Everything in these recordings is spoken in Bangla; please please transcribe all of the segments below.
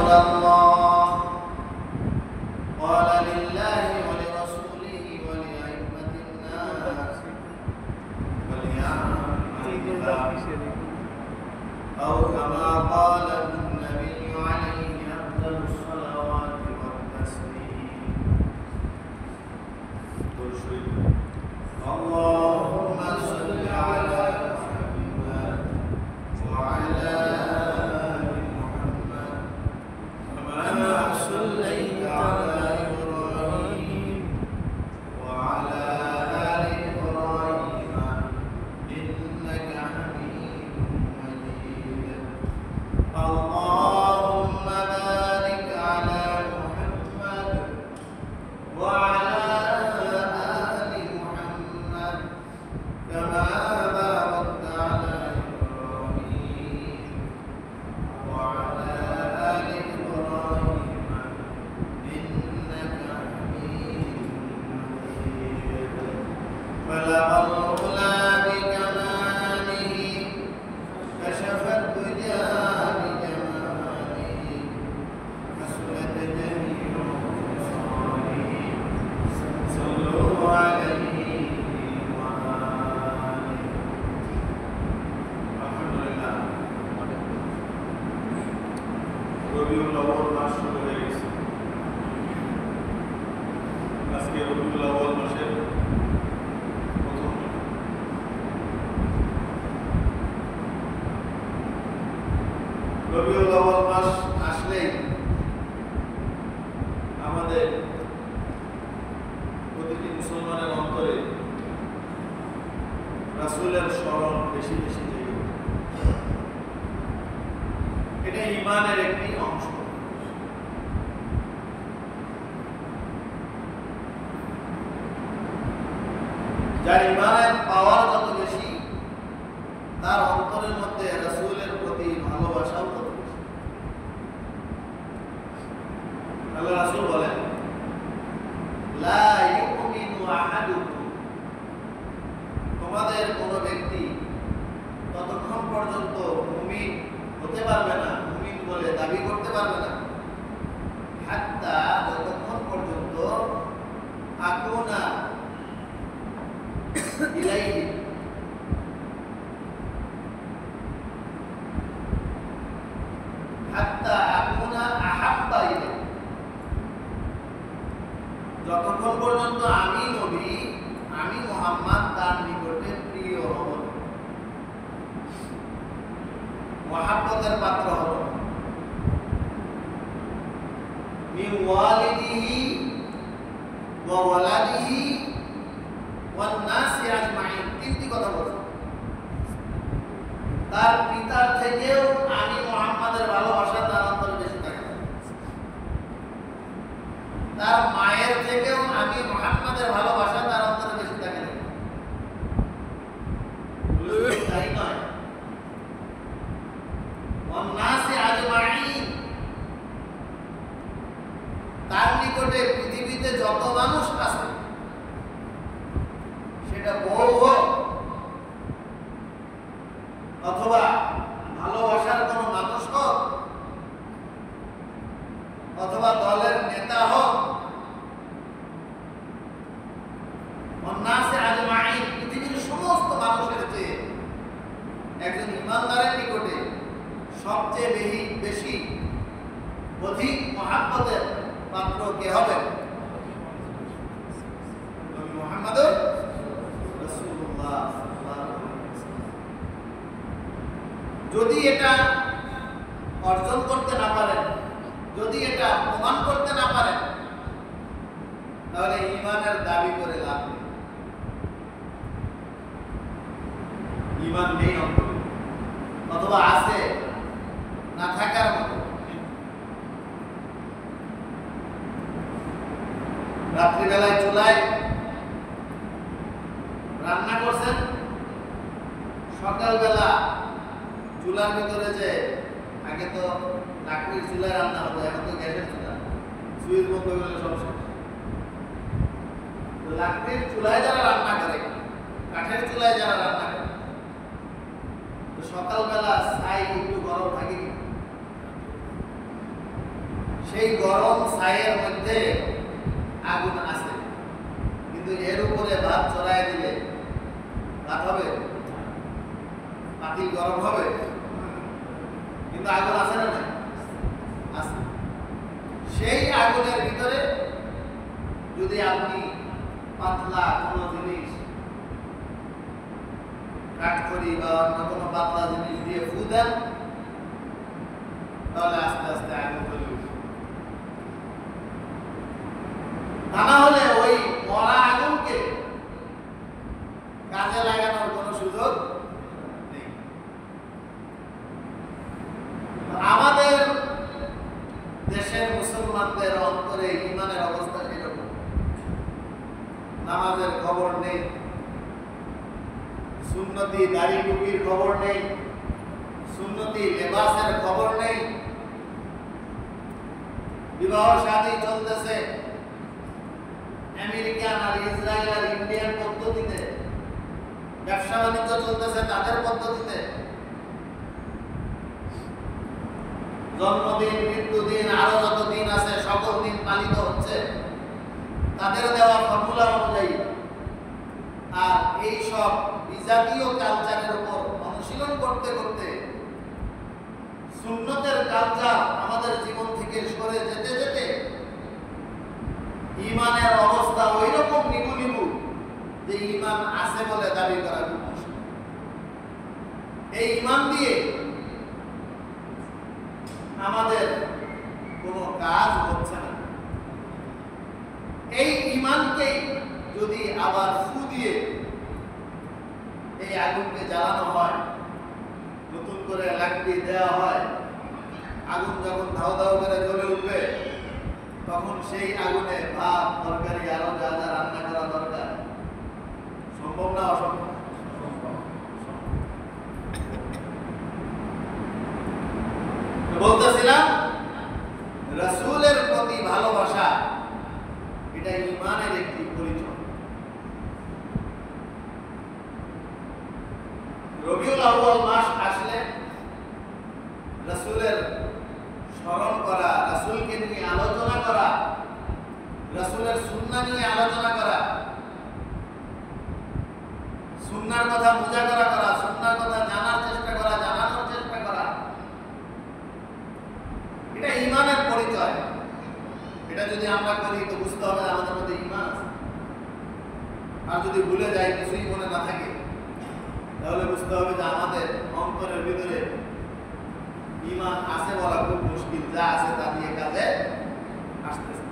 الله قال لله ولرسوله ولأئمة الناس وليعمل أو كما قال النبي عليه أفضل الصلوات والتسليم اللهم صل على محمد وعلى آل محمد كما صليت على إبراهيم وعلى آل إبراهيم إنك حميد مجيد اللهم بارك على محمد وعلى آل محمد كما باركت على إبراهيم وعلى آل إبراهيم إنك حميد مجيد بلغ العلا بكماله كشف الدجى بجماله حسنت جميع خصاله صلوا عليه وآله الحمد لله রবিউল আউয়াল মাস শুরু হয়ে গেছে। আজকে রবিউল আউয়াল মাসের প্রথম দিন। রবিউল আউয়াল মাস আসলেই আমাদের প্রতিটি মুসলমানের অন্তরে রাসূলের স্মরণ বেশি বেশি জেগে ওঠে। এটা ঈমানের একটি অংশ। যার ঈমানের পাওয়ার যত বেশি, তার অন্তরের মধ্যে রাসূলের প্রতি ভালোবাসাও তত বেশি। আল্লাহ রাসূল বলেন, লা ইউমিনু আহাদুকুম, তোমাদের কোন ব্যক্তি ততক্ষণ পর্যন্ত মুমিন হতে পারবে না, মুমিন বলে দাবি করতে পারবে না, হাত্তা যতক্ষণ পর্যন্ত আকুনা ইলাইহি, হাত্তা আকুনা আহাব্বা ইলাইহি, যতক্ষণ পর্যন্ত আমি নবী, আমি মুহাম্মদ তার নিকটে প্রিয় হব, মহাব্বতের পাত্র হব। মিন ওয়ালিদিহি ওয়া ওয়ালাদিহি ওয়ান নাসি আজমাইন, তিনটি কথা বলছে। তার পিতার থেকেও আমি মুহাম্মাদের ভালোবাসা তার অন্তরে বেশি থাকে, তার মায়ের থেকেও আমি মুহাম্মাদের ভালোবাসা তার অন্তরে বেশি থাকে। তাই নয়, ওয়ান নাসি আজমাইন, তার নিকটে পৃথিবীতে যত মানুষ আছে, সেটা বউ হোক অথবা ভালোবাসার কোন মানুষ হোক অথবা দলের নেতা হোক, অন্যাসে আজমাইন, পৃথিবীর সমস্ত মানুষের চেয়ে একজন ইমানদারের নিকটে সবচেয়ে বেশি অধিক মহাব্বতের পাত্র কে হবে? নবী মুহাম্মদ রাসূলুল্লাহ সাল্লাল্লাহু আলাইহি ওয়াসাল্লাম। যদি এটা অর্জন করতে না পারেন, যদি এটা প্রমাণ করতে না পারেন, তাহলে ঈমানের দাবি করে লাভ নেই। ঈমান নেই অন্তরে, অথবা আছে না থাকার মতো। রাত্রিবেলায় চুলায় রান্না করছেন, সকালবেলা চুলার ভিতরে যে, আগে তো লাকড়ির চুলায় রান্না হতো, এখন তো গ্যাসের চুলা, সুইচ বন্ধ করলে সব শেষ। লাকড়ির চুলায় যারা রান্না করে, কাঠের চুলায় যারা রান্না করে, সকালবেলা ছাই একটু গরম থাকে, সেই গরম ছায়ের মধ্যে আগুন আছে, কিন্তু এর উপরে ভাত চড়াই দিলে ভাত হবে? পাতিল গরম হবে, কিন্তু আগুন আছে না? আছে। সেই আগুনের ভিতরে যদি আপনি পাতলা কোনো জিনিস, কাঠখড়ি বা অন্য কোনো পাতলা জিনিস দিয়ে ফু দেন, তাহলে আস্তে আস্তে আগুন জ্বলে উঠবে। তা না হলে ওই মরা আগুনকে কাজে লাগানোর কোনো সুযোগ নেই। আমাদের দেশের মুসলমানদের অন্তরে ঈমানের অবস্থা কিরকম? নামাজের খবর নেই, সুন্নতি দাড়ি টুপির খবর নেই, সুন্নতি লেবাসের খবর নেই। বিবাহ শাদী চলতেছে আমেরিকান আর ইসরায়েল আর ইন্ডিয়ান পদ্ধতিতে, ব্যবসা বাণিজ্য চলতেছে তাদের পদ্ধতিতে। জন্মদিন, মৃত্যুদিন, আরো যত দিন আছে সকল দিন পালিত হচ্ছে তাদের দেওয়া ফর্মুলা অনুযায়ী। আর এই সব বিজাতীয় কালচারের উপর অনুশীলন করতে করতে সুন্নতের কালচার আমাদের জীবন থেকে সরে যেতে যেতে ঈমানের অবস্থা ওই রকম নিবু নিবু যে ঈমান আছে বলে দাবি করা খুব মুশকিল। এই ঈমান দিয়ে আমাদের কোনো কাজ হচ্ছে না। এই ঈমানকে যদি আবার ফু দিয়ে এই আগুনকে জ্বালানো হয়, নতুন করে লাকড়ি দেওয়া হয়, আগুন যখন ধাও ধাও করে জ্বলে উঠবে, তখন সেই আগুনে ভাত তরকারি আরো যা যা রান্না করা দরকার, সম্ভব না অসম্ভব? বলতেছিলাম রাসূলের প্রতি ভালোবাসা এটা ঈমানের একটি পরিচয়। রবিউল আউয়াল মাস আসলে রাসূলের স্মরণ করা, রাসূলকে নিয়ে আলোচনা করা, রাসূলের সুন্নাহ নিয়ে আলোচনা করা, সুন্নাহর কথা মুজাকারা করা, সুন্নাহর কথা জানার চেষ্টা করা, জানানোর চেষ্টা করা, এটা ঈমানের পরিচয়। এটা যদি আমরা করি তো বুঝতে হবে আমাদের মধ্যে ঈমান আছে। আর যদি ভুলে যাই, কিছুই মনে না থাকে, তাহলে বুঝতে হবে যে আমাদের অন্তরের ভিতরে ঈমান আছে বলা খুব মুশকিল। যা আছে তা দিয়ে কাজে আসতেছে।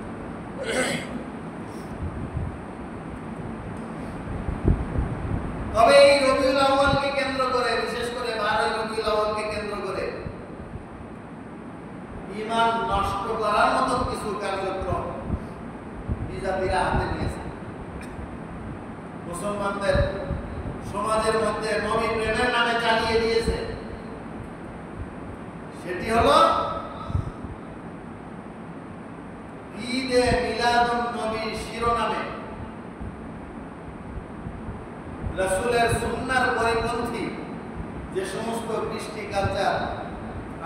তবে এই রবিউল আউয়ালকে কেন্দ্র করে, বিশেষ করে 12 রবিউল আউয়ালকে কেন্দ্র করে ঈমান নষ্ট করার মতো কিছু কার্যক্রম বিজাতিরা হাতে নিয়েছে। মুসলমানদের সমাজের মধ্যে নবী প্রেমের নামে চালিয়ে দিয়েছে। সেটি হলো ঈদে মিলাদুন নবী শিরোনামে রাসূলের সুন্নাহর পরিপন্থী যে সমস্ত কৃষ্টি কালচার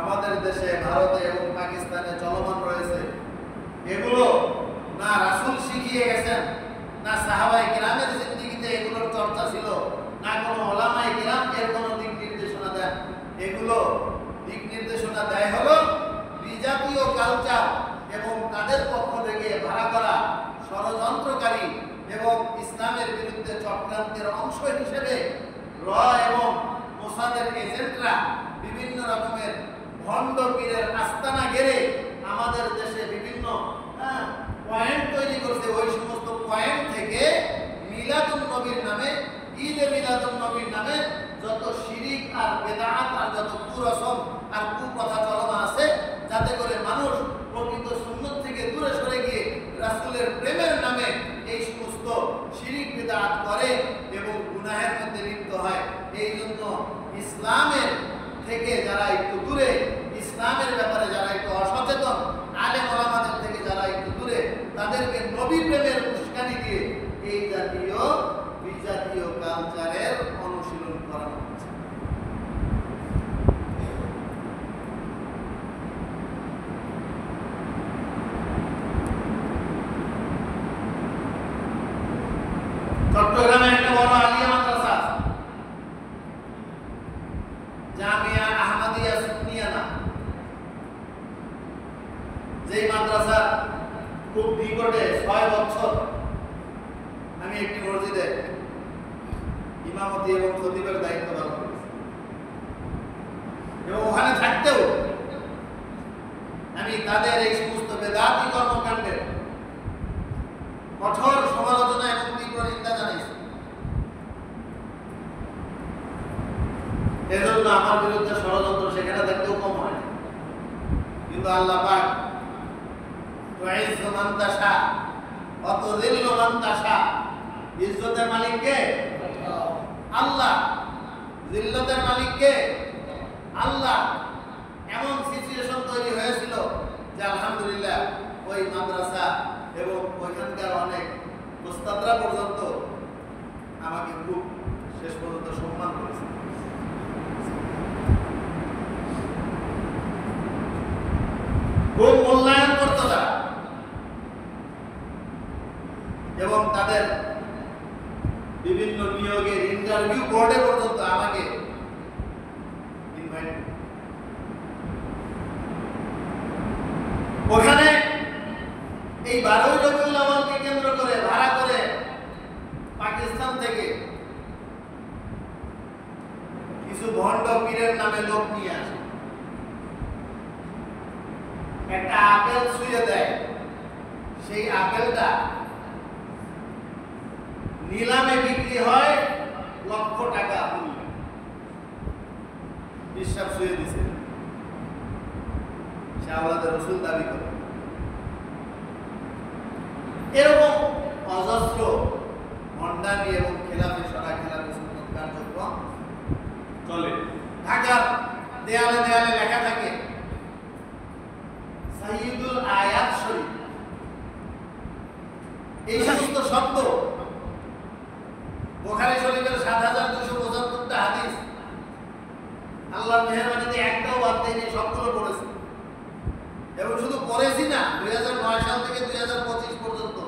আমাদের দেশে, ভারতে এবং পাকিস্তানে চলমান রয়েছে, এগুলো না রাসূল শিখিয়ে গেছেন, না সাহাবায়ে কিরামের জিন্দেগিতে এগুলোর চর্চা ছিল, না কোনো উলামায়ে কিরাম এর কোনো দিক নির্দেশনা দেন। এগুলো দিক নির্দেশনা দেয় হলো বিজাতীয় কালচার এবং তাদের পক্ষ থেকে ভাড়া করা ষড়যন্ত্রকারী এবং ইসলামের বিরুদ্ধে চক্রান্তের অংশ হিসেবে র এবং মোসাদের এজেন্টরা বিভিন্ন রকমের ভণ্ড পীরের আস্তানা গেড়ে আমাদের দেশে বিভিন্ন পয়েন্ট তৈরি করছে। ওই সমস্ত পয়েন্ট থেকে মিলাদুন নবীর নামে, ঈদে মিলাদুন নবীর নামে যত শিরিক আর বেদাত আর যত কুরসম আর কুকথা চলমান আছে, যাতে করে মানুষ প্রকৃত সুন্নত থেকে দূরে সরে গিয়ে রাসূলের প্রেমের নামে এই সমস্ত শিরিক বিদআত করে এবং গুনাহের মধ্যে লিপ্ত হয়। এই জন্য ইসলামের থেকে যারা একটু দূরে, ইসলামের ব্যাপারে যারা একটু অসচেতন, আলেম ওলামাদের থেকে যারা একটু দূরে, তাদেরকে নবী প্রেমের উস্কানি দিয়ে এই জাতীয় বিজাতীয় কালচারের অনুশীলন করানো হচ্ছে। যেই মাদ্রাসা খুব নিকটে 6 বছর আমি একটি মসজিদে ইমামতি এবং খতিবের দায়িত্ব পালন করেছি, এবং ওখানে থাকতেও আমি তাদের এই সমস্ত বেদাতি কর্মকাণ্ডের কঠোর সমালোচনা এবং তীব্র নিন্দা জানাইছি। এজন্য আমার বিরুদ্ধে ষড়যন্ত্র সেখানে দেখতেও কম হয়, কিন্তু আল্লাহ পাক তুইজ্জু মান তাশা ওয়া তুযিল্লু মান তাশা, ইজ্জতের মালিক কে? আল্লাহ। জিল্লতের মালিক কে? আল্লাহ। এমন সিচুয়েশন তৈরি হয়েছিল যে আলহামদুলিল্লাহ ওই মাদ্রাসা এবং ওইখানকার অনেক উস্তাদরা পর্যন্ত আমাকে খুব শেষ পর্যন্ত সম্মান করেছে। খুব মূল্যায়ন করতো তারা, এবং তাদের বিভিন্ন নিয়োগের ইন্টারভিউ বোর্ডে পর্যন্ত আমাকে ইনভাইট। ওখানে এই 12 রবিউল আউয়ালকে কেন্দ্র করে ভাড়া করে পাকিস্তান থেকে কিছু ভণ্ড পীরের নামে লোক নিয়ে আসে, একটা আপেল ছুঁয়ে দেয়, সেই আপেলটা নিলামে বিক্রি হয় লক্ষ টাকা মূল্যে। বিশ্বাস ছুঁয়ে দিছে, সে আওলাদের রাসূল দাবি করে। এরকম অজস্র ভণ্ডামি এবং খেলাফি সরা খেলাফি সুন্নাত কার্যক্রম চলে। ঢাকার দেয়ালে দেয়ালে লেখা থাকে সাইয়্যিদুল আয়াত শরীফ। এই সমস্ত শব্দ বুখারী শরীফের ৭,২৭৫টা হাদিস, আল্লাহর মেহেরবানিতে একটাও বাদ দেয়নি, সবগুলো পড়েছি। এবং শুধু পড়েছি না, 2009 সাল থেকে 2025 পর্যন্ত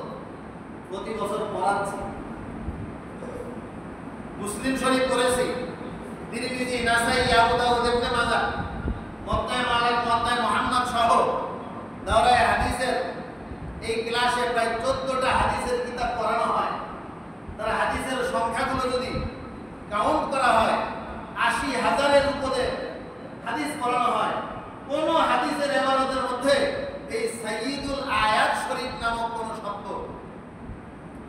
প্রতি বছর পড়াচ্ছি। মুসলিম শরীফ পড়েছি, তিরমিজি, নাসাই, আবু দাউদ, ইবনে মাজাহ, মুওয়াত্তা মালিক, মুওয়াত্তা মুহাম্মদ সহ দাওরায়ে হাদিসের এই ক্লাসে প্রায় 14টা হাদিসের কিতাব পড়ানো হয়। তার হাদিসের সংখ্যাগুলো যদি কাউন্ট করা হয় 80,000-এর উপরে হাদিস পড়ানো হয়। কোন হাদিসের ইবারতের মধ্যে এই সাইয়্যিদুল আয়াত শরীফ নামক কোন শব্দ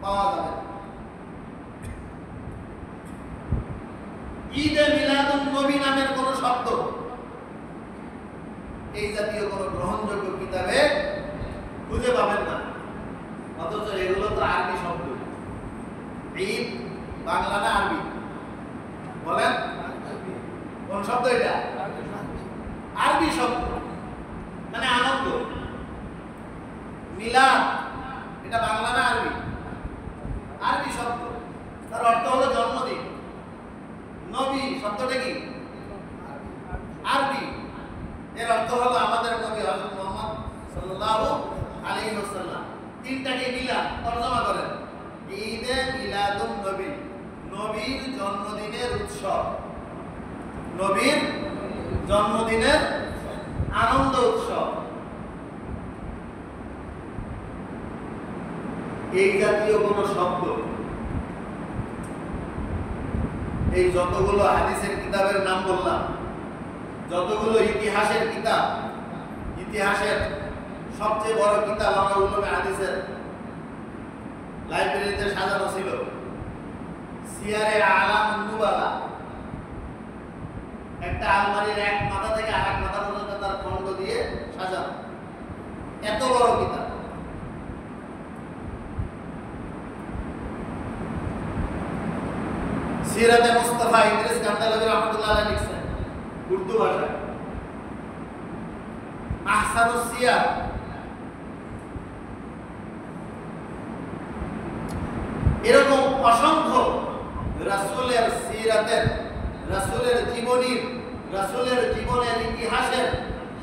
পাওয়া যাবে না। ঈদে মিলাদুন নবী নামের কোন শব্দ এই জাতীয় কোন গ্রহণযোগ্য কিতাবে খুঁজে পাবেন না। অথচ এগুলো তো আরবি শব্দ। ঈদ বাংলা না আরবি? বলেন কোন শব্দ এটা? আরবি শব্দ, মানে আনন্দ। মিলাদ এটা বাংলা না আরবি? আরবি শব্দ, তার অর্থ হলো জন্মদিন। নবী শব্দটা কি? আরবি, এর অর্থ হলো আমাদের নবী হযরত মুহাম্মদ সাল্লাল্লাহু আলাইহি ওয়াসাল্লাম। তিনটাকে মিলাদ তরজমা করেন, ঈদে মিলাদুন নবী, নবীর জন্মদিনের উৎসব, নবীর জন্মদিনের আনন্দ উৎসব। এই জাতীয় কোন শব্দ এই যতগুলো হাদিসের কিতাবের নাম বললাম, যতগুলো ইতিহাসের কিতাব, ইতিহাসের সবচেয়ে বড় কিতাব আমরা উলুমে হাদিসের লাইব্রেরিতে সাজানো ছিল, সিয়ারে আলাম নুবালা। একটা আলমারির এক মাথা থেকে আরেক মাথা পর্যন্ত তার খণ্ড দিয়ে সাজানো, এত বড় কিতাব। সিরাতে মুস্তাফা ইদ্রিস কান্দালাবি রাহমাতুল্লাহ আলাইহি লিখছেন উর্দু ভাষায়। আহসানুস সিয়ার, এরকম অসংখ্য রাসূলের সিরাতের, রাসূলের জীবনীর, রাসূলের জীবনের ইতিহাসের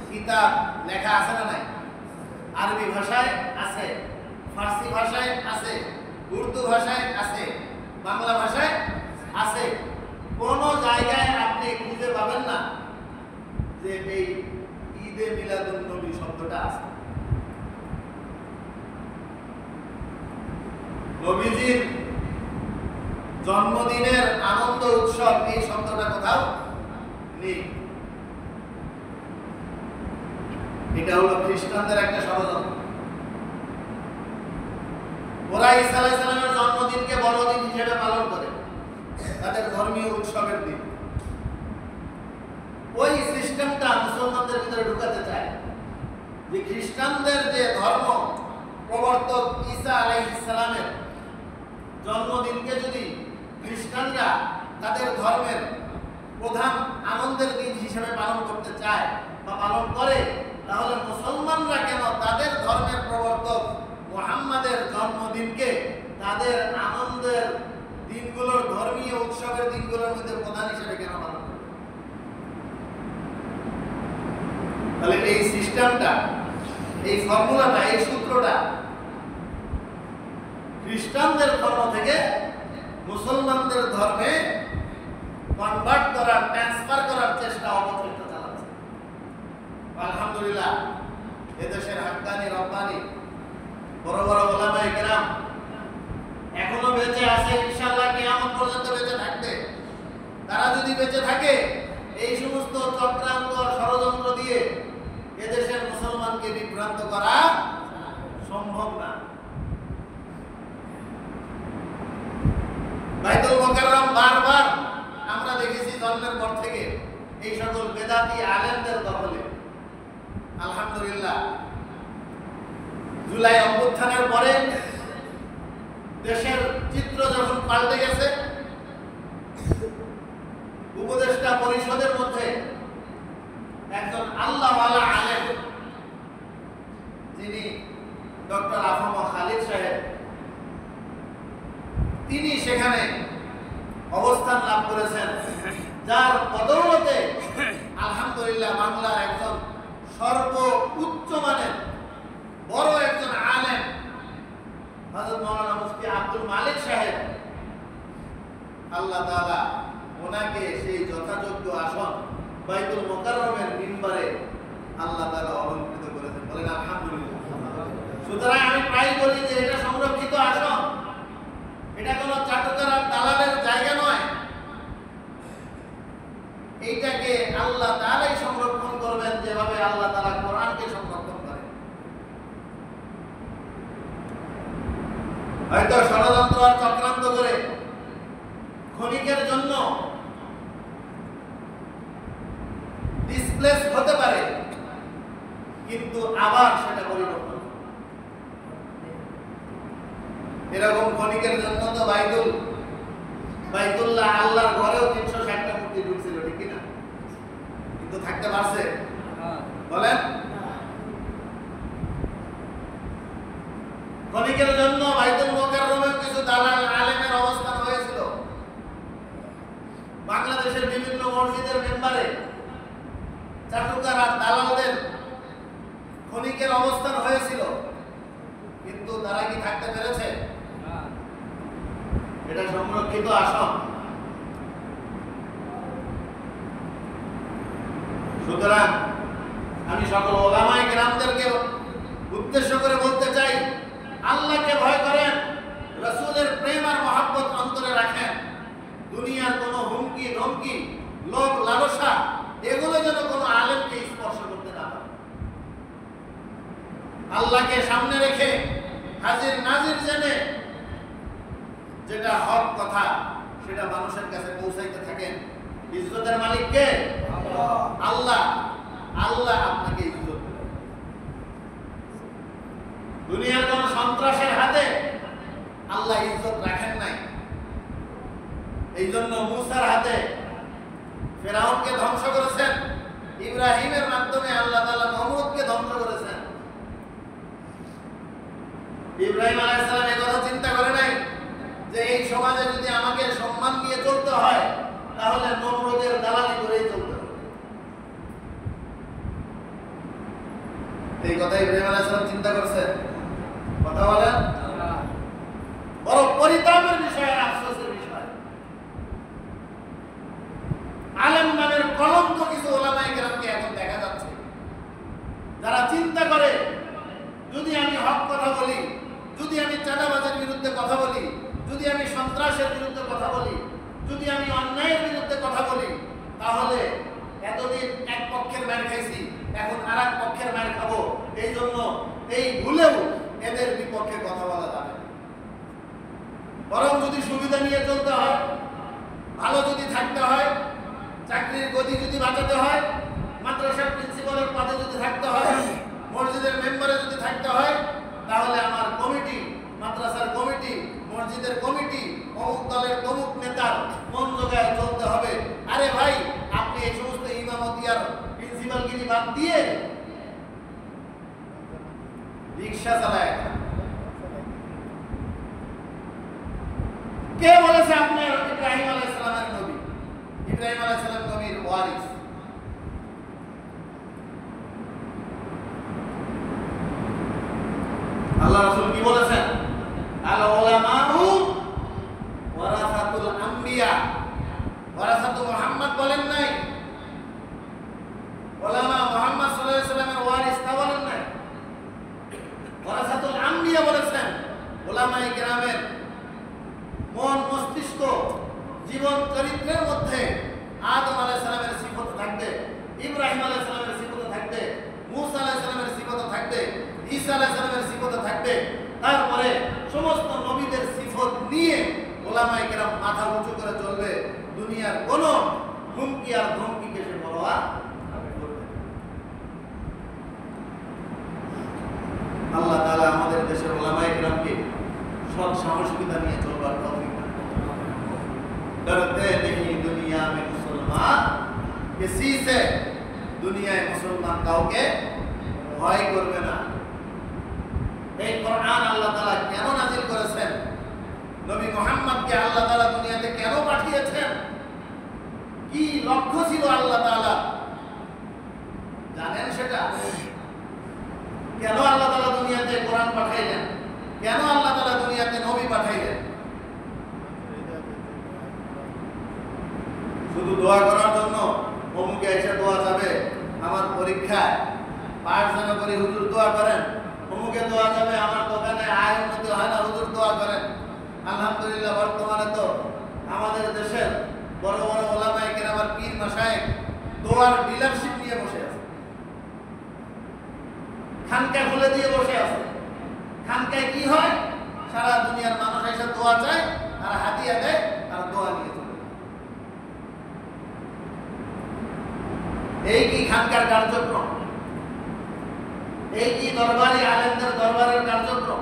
কিতাব লেখা আছে না নাই? আরবি ভাষায় আছে, ফার্সি ভাষায় আছে, উর্দু ভাষায় আছে, বাংলা ভাষায় আছে। কোন জায়গায় আপনি খুঁজে পাবেন না যে এই ঈদে মিলাদুন নবী শব্দটা আছে। নবীজির জন্মদিনের আনন্দ উৎসব এই শব্দটা কোথাও নেই। এটা হলো খ্রিস্টানদের একটা ষড়যন্ত্র। ওরা ঈসা আলাইহিস সালামের জন্মদিনকে বড়দিন হিসেবে পালন করে, তাদের ধর্মীয় উৎসবের দিন। ওই সিস্টেমটা মুসলমানদের ভিতরে ঢুকাতে চায় যে খ্রিস্টানদের যে ধর্ম প্রবর্তক ঈসা আলাইহিস সালামের জন্মদিনকে যদি খ্রিস্টানরা তাদের ধর্মের প্রধান আনন্দের দিন হিসেবে পালন করতে চায় বা পালন করে, তাহলে মুসলমানরা কেন তাদের ধর্মের প্রবর্তক মুহাম্মাদের জন্মদিনকে তাদের আনন্দের দিনগুলোর, ধর্মীয় উৎসবের দিনগুলোর মধ্যে প্রধান হিসেবে কেন পালন করে? তাহলে এই সিস্টেমটা, এই ফর্মুলাটা, এই সূত্রটা খ্রিস্টানদের ধর্ম থেকে মুসলমানদের ধর্মে কনভার্ট করার, ট্রান্সফার করার চেষ্টা অবচেষ্টা চালাচ্ছে। আলহামদুলিল্লাহ, এদেশের হাক্কানি রব্বানি বড় বড় ওলামায়ে কেরাম এখনো বেঁচে আছে, ইনশাআল্লাহ কিয়ামত পর্যন্ত বেঁচে থাকবে। তারা যদি বেঁচে থাকে, এই সমস্ত চক্রান্ত ষড়যন্ত্র দিয়ে এদেশের মুসলমানকে বিভ্রান্ত করা সম্ভব না। বাইতুল মুকাররম বারবার আমরা দেখেছি জন্মের পর থেকে এই সকল বেদাতি আলেমদের দখলে। আলহামদুলিল্লাহ, জুলাই অভ্যুত্থানের পরে দেশের চিত্র যখন পাল্টে গেছে, উপদেষ্টা পরিষদের মধ্যে একজন আল্লাহওয়ালা আলেম, যিনি ডক্টর আফম খালিদ সাহেব, তিনি সেখানে অবস্থান লাভ করেছেন, যার বদৌলতে আলহামদুলিল্লাহ বাংলার একজন সর্বোচ্চ মানের বড় একজন আলেম হযরত মাওলানা মুফতি আব্দুল মালিক সাহেব, আল্লাহ তাআলা ওনাকে সেই যথাযোগ্য আসন বাইতুল মুকাররমের মিম্বারে আল্লাহ তাআলা অলংকৃত করেছেন। বলেন আলহামদুলিল্লাহ। সুতরাং আমি প্রায় বলি যে এটা সংরক্ষিত আসন, এটা কোনো চাটুকার আর দালালের জায়গা নয়। এইটাকে আল্লাহ তাআলাই সংরক্ষণ করবেন, যেভাবে আল্লাহ তাআলা কোরআনকে সংরক্ষণ করেন। হয়তো ষড়যন্ত্র আর চক্রান্ত করে ক্ষণিকের জন্য ডিসপ্লেস হতে পারে, কিন্তু আবার সেটা পরিবর্তন। এরকম ক্ষণিকের জন্য তো বাইতুল্লাহ আল্লাহর ঘরেও 360টা মূর্তি ঢুকছিল, ঠিক কিনা? কিন্তু থাকতে পারছে? বলেন। ক্ষণিকের জন্য বাইতুল মুকাররমে কিছু দালাল আলেমের অবস্থান হয়েছিল। বাংলাদেশের বিভিন্ন মসজিদের মেম্বারে চাটুকার আর দালালদের ক্ষণিকের অবস্থান হয়েছিল, কিন্তু তারা কি থাকতে পেরেছে? এটা সংরক্ষিত আসন। সুতরাং আমি সকল ওলামায়ে কেরামদেরকে উদ্দেশ্য করে বলতে চাই, আল্লাহকে ভয় করেন, রাসূলের প্রেম আর মহব্বত অন্তরে রাখেন। দুনিয়ার কোনো হুমকি ধমকি, লোভ লালসা, এগুলো যেন কোনো আলেমকে স্পর্শ করতে না পারে। আল্লাহকে সামনে রেখে হাজির নাজির জেনে যেটা হক কথা সেটা মানুষের কাছে পৌঁছাইতে থাকেন। ইজ্জতের মালিক কে? আল্লাহ। আল্লাহ আপনাকে ইজ্জত দেবেন। দুনিয়ার কোন সন্ত্রাসের হাতে আল্লাহ ইজ্জত রাখেন নাই। এই জন্য মুসার হাতে ফেরাউনকে ধ্বংস করেছেন, ইব্রাহিমের মাধ্যমে আল্লাহ তাআলা নমরুদকে ধ্বংস করেছেন। ইব্রাহিম আলাইহিস সালাম এই কথা চিন্তা করে নাই যে এই সমাজে যদি আমাকে সম্মান নিয়ে চলতে হয়, তাহলে নমরুদের দালালি করেই চলতে হবে। এই কথা ইব্রাহিম আলাইহিস সালাম চিন্তা করছেন? কথা বলেন। বড় পরিতাপের বিষয়, আফসোসের বিষয়, আলেম নামের কলঙ্ক কিছু ওলামায়ে কেরামকে এখন দেখা যাচ্ছে, যারা চিন্তা করে যদি আমি হক কথা বলি, যদি আমি চাঁদাবাজের বিরুদ্ধে কথা বলি, যদি আমি সন্ত্রাসের বিরুদ্ধে কথা বলি, যদি আমি অন্যায়ের বিরুদ্ধে কথা বলি, তাহলে এতদিন এক পক্ষের মার খাইছি, এখন আর এক পক্ষের মার খাবো। এই জন্য এই ভুলেও এদের বিপক্ষে কথা বলা যাবে। বরং যদি সুবিধা নিয়ে চলতে হয়, ভালো যদি থাকতে হয়, চাকরির গতি যদি বাঁচাতে হয়, মাদ্রাসার প্রিন্সিপালের পদে যদি থাকতে হয়, মসজিদের মেম্বারে যদি থাকতে হয়, তাহলে আমার কমিটি, মাদ্রাসার কমিটি, মসজিদের কমিটি, অমুক দলের অমুক নেতার মন জোগায় চলতে হবে। আরে ভাই, আপনি এই সমস্ত ইমামতি আর প্রিন্সিপালগিরি বাদ দিয়ে রিক্সা চালায়। কে বলেছে আপনি ইব্রাহিম আলাইহিস সালামের নবী? ইব্রাহিম আলাইহিস সালাম নবীর ওয়ারিস। আল্লাহ রাসূল কি বলেছেন? আল উলামাউ ওয়ারাসাতুল আম্বিয়া। ওয়ারাসাতু মুহাম্মদ বলেন নাই, উলামা মুহাম্মদ সাল্লাল্লাহু আলাইহি ওয়াসাল্লামের ওয়ারিস তা বলেন নাই। ওয়ারাসাতুল আম্বিয়া বলেছেন উলামায়ে কেরামের মন, মস্তিষ্ক, জীবন চরিত্রের মধ্যে আদম আলাইহিস সালামের সিফত থাকবে, ইব্রাহিম আলাইহিস সালামের সিফত থাকবে, মূসা আলাইহিস সালামের সিফত থাকবে, ঈসা আলাইহিস সালামের সিফত থাকবে। তারপরে সমস্ত নবীদের সিফত নিয়ে উলামায়ে কেরাম মাথা উঁচু করে চলবে। দুনিয়ার কোন হুমকি আর ধমকিকে সে পরোয়া করবে না। আল্লাহ তাআলা আমাদের দেশের উলামায়ে কেরামকে সৎ সাহসিকতা নিয়ে চলবার তৌফিক দান করুন। डरते नहीं दुनिया में मुसलमान किसी से, দুনিয়ায় মুসলমান কাউকে ভয় করবে না। এই কোরআন আল্লাহ তাআলা কেন নাযিল করেছেন? নবী মুহাম্মদকে আল্লাহ তাআলা দুনিয়াতে কেন পাঠিয়েছেন? কি লক্ষ্য ছিল আল্লাহ তাআলা জানেন সেটা? কেন আল্লাহ তাআলা দুনিয়াতে কোরআন পাঠাইলেন? কেন আল্লাহ তাআলা দুনিয়াতে নবী পাঠাইলেন? শুধু দোয়া করার জন্য? অমুকে এসে দোয়া যাবে আমার পরীক্ষায় পাস যেন করে, হুজুর দোয়া করেন। অমুকে দোয়া যাবে আমার দোকানে আয় উন্নতি হয় না, হুজুর দোয়া করেন। আলহামদুলিল্লাহ, বর্তমানে তো আমাদের দেশের বড় বড় ওলামায়ে কেরাম আর পীর মাশায়েখ দোয়ার ডিলারশিপ নিয়ে বসে আছে, খানকা খুলে দিয়ে বসে আছে। খানকায় কি হয়? সারা দুনিয়ার মানুষ এসে দোয়া চায় আর হাদিয়া দেয় আর দোয়া নিয়ে চলে। এই কি খানকার কার্যক্রম? এই কি দরবারি আলেমদের দরবারের কার্যক্রম?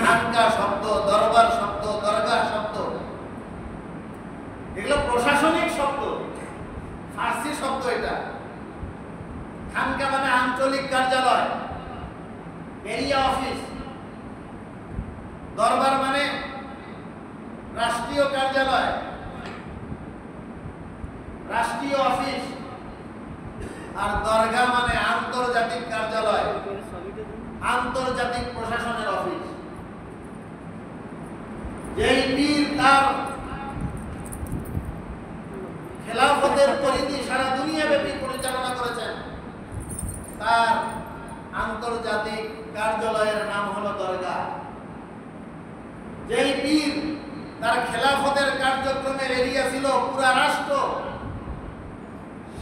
খানকা শব্দ, দরবার শব্দ, দরগাহ শব্দ, এগুলো প্রশাসনিক শব্দ, ফার্সি শব্দ। এটা খানকা মানে আঞ্চলিক কার্যালয়, এরিয়া অফিস। দরবার মানে রাষ্ট্রীয় কার্যালয়, রাষ্ট্রীয় অফিস। আর দরগা মানে আন্তর্জাতিক কার্যালয়, আন্তর্জাতিক প্রশাসনের অফিস। যেই পীর তার খেলাফতের পরিধি সারা দুনিয়া ব্যাপী পরিচালনা করেছেন, তার আন্তর্জাতিক কার্যালয়ের নাম হলো দরগা। যেই পীর তার খেলাফতের কার্যক্রমের এরিয়া ছিল পুরা রাষ্ট্র,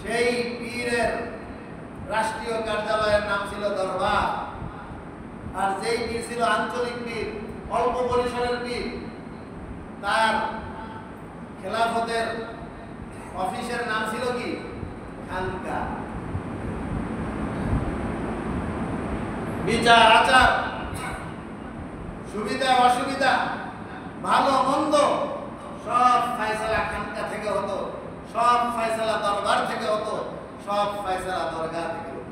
সেই পীরের রাষ্ট্রীয় কার্যালয়ের নাম ছিল দরবার। আর যেই পীর ছিল আঞ্চলিক পীর, অল্প পরিসরের পীর, তার খেলাফতের অফিসের নাম ছিল কি? খানকা। বিচার আচার, সুবিধা অসুবিধা, ভালো মন্দ সব ফয়সালা খানকা থেকে হতো, সব ফয়সালা দরবার থেকে হতো, সব ফয়সালা দরগা থেকে হতো।